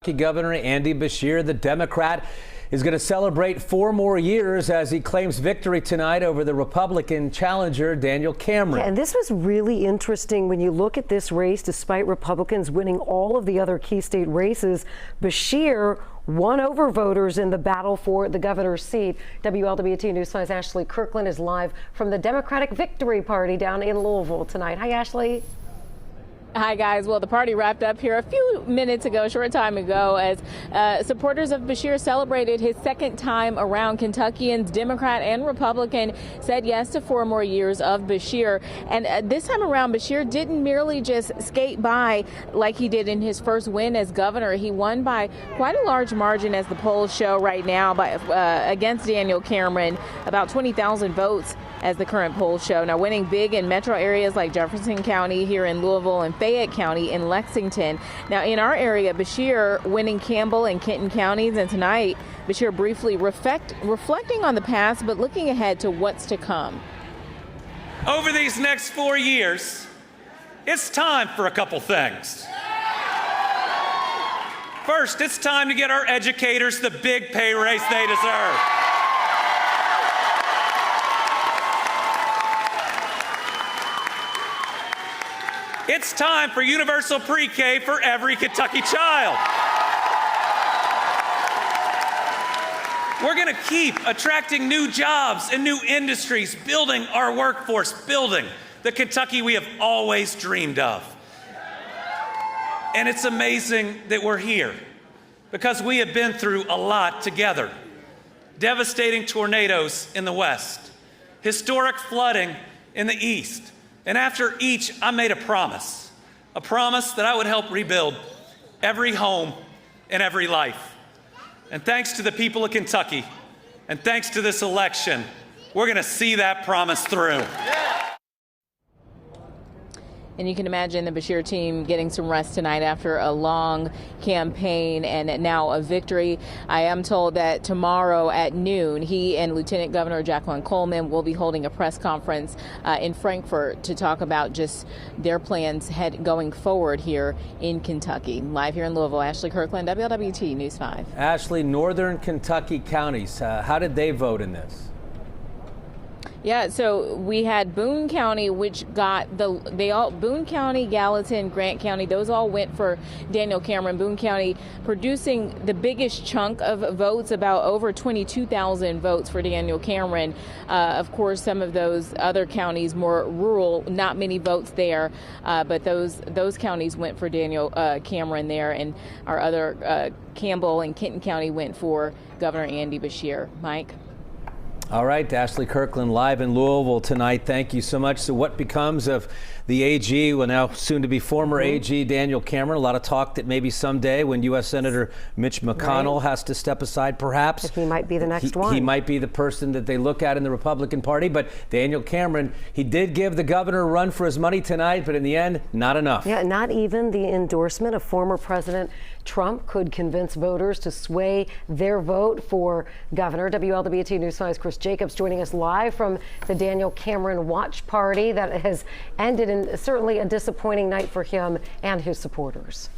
Governor Andy Beshear, the Democrat, is going to celebrate 4 more years as he claims victory tonight over the Republican challenger, Daniel Cameron. Yeah, and this was really interesting when you look at this race. Despite Republicans winning all of the other key state races, Beshear won over voters in the battle for the governor's seat. WLWT News 5's Ashley Kirkland is live from the Democratic Victory Party down in Louisville tonight. Hi, Ashley. Hi, guys. Well, the party wrapped up here a few minutes ago, a short time ago, as supporters of Beshear celebrated his second time around. Kentuckians, Democrat and Republican, said yes to 4 more years of Beshear. And this time around, Beshear didn't merely just skate by like he did in his first win as governor. He won by quite a large margin, as the polls show right now, against Daniel Cameron, about 20,000 votes as the current polls show. Now, winning big in metro areas like Jefferson County here in Louisville and Fayette County in Lexington. Now, in our area, Beshear winning Campbell and Kenton counties, and tonight Beshear briefly reflecting on the past but looking ahead to what's to come. Over these next 4 years, it's time for a couple things. First, it's time to get our educators the big pay raise they deserve. It's time for universal pre-K for every Kentucky child. We're going to keep attracting new jobs and new industries, building our workforce, building the Kentucky we have always dreamed of. And it's amazing that we're here because we have been through a lot together. Devastating tornadoes in the west, historic flooding in the east. And after each, I made a promise that I would help rebuild every home and every life. And thanks to the people of Kentucky, and thanks to this election, we're going to see that promise through. And you can imagine the Beshear team getting some rest tonight after a long campaign and now a victory. I am told that tomorrow at noon, he and Lieutenant Governor Jacqueline Coleman will be holding a press conference in Frankfort to talk about just their plans going forward here in Kentucky. Live here in Louisville, Ashley Kirkland, WLWT News 5. Ashley, northern Kentucky counties, how did they vote in this? Yeah, so we had Boone County, which got Boone County, Gallatin, Grant County, those all went for Daniel Cameron. Boone County producing the biggest chunk of votes, about over 22,000 votes for Daniel Cameron. Of course, some of those other counties more rural, not many votes there, but those counties went for Daniel Cameron there, and our other Campbell and Kenton County went for Governor Andy Beshear. Mike. All right, Ashley Kirkland live in Louisville tonight. Thank you so much. So what becomes of the AG, well, now soon to be former AG Daniel Cameron? A lot of talk that maybe someday when U.S. Senator Mitch McConnell has to step aside, perhaps. If he might be the next one. He might be the person that they look at in the Republican Party. But Daniel Cameron, he did give the governor a run for his money tonight, but in the end, not enough. Yeah, not even the endorsement of former President Trump could convince voters to sway their vote for governor. WLWT News 5's Chris Jacobs joining us live from the Daniel Cameron watch party that has ended in certainly a disappointing night for him and his supporters.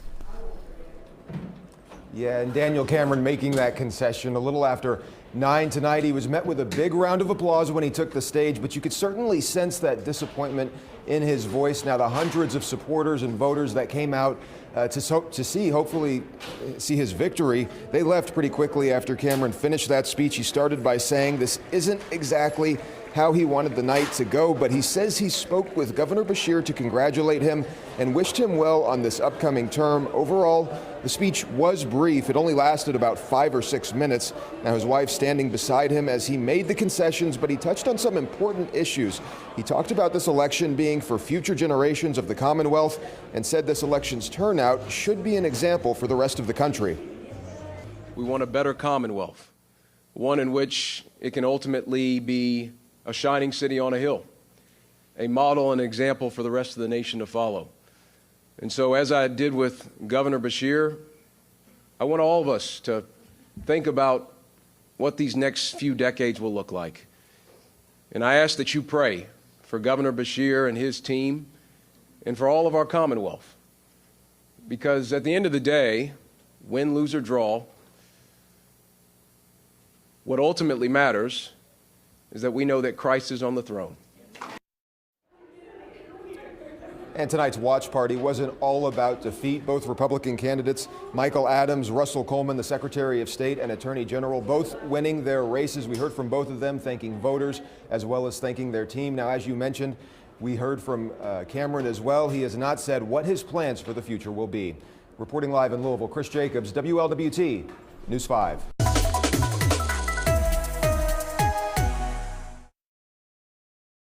Yeah, and Daniel Cameron making that concession a little after 9 tonight. He was met with a big round of applause when he took the stage, but you could certainly sense that disappointment in his voice. Now, the hundreds of supporters and voters that came out hopefully see his victory, they left pretty quickly after Cameron finished that speech. He started by saying this isn't exactly how he wanted the night to go, but he says he spoke with Governor Beshear to congratulate him and wished him well on this upcoming term. Overall, the speech was brief. It only lasted about 5 or 6 minutes. Now, his wife standing beside him as he made the concessions, but he touched on some important issues. He talked about this election being for future generations of the Commonwealth and said this election's turnout should be an example for the rest of the country. We want a better Commonwealth, one in which it can ultimately be a shining city on a hill, a model and example for the rest of the nation to follow. And so, as I did with Governor Beshear, I want all of us to think about what these next few decades will look like. And I ask that you pray for Governor Beshear and his team and for all of our Commonwealth. Because at the end of the day, win, lose, or draw, what ultimately matters is that we know that Christ is on the throne. And tonight's watch party wasn't all about defeat. Both Republican candidates, Michael Adams, Russell Coleman, the Secretary of State and Attorney General, both winning their races. We heard from both of them thanking voters as well as thanking their team. Now, as you mentioned, we heard from Cameron as well. He has not said what his plans for the future will be. Reporting live in Louisville, Chris Jacobs, WLWT News 5.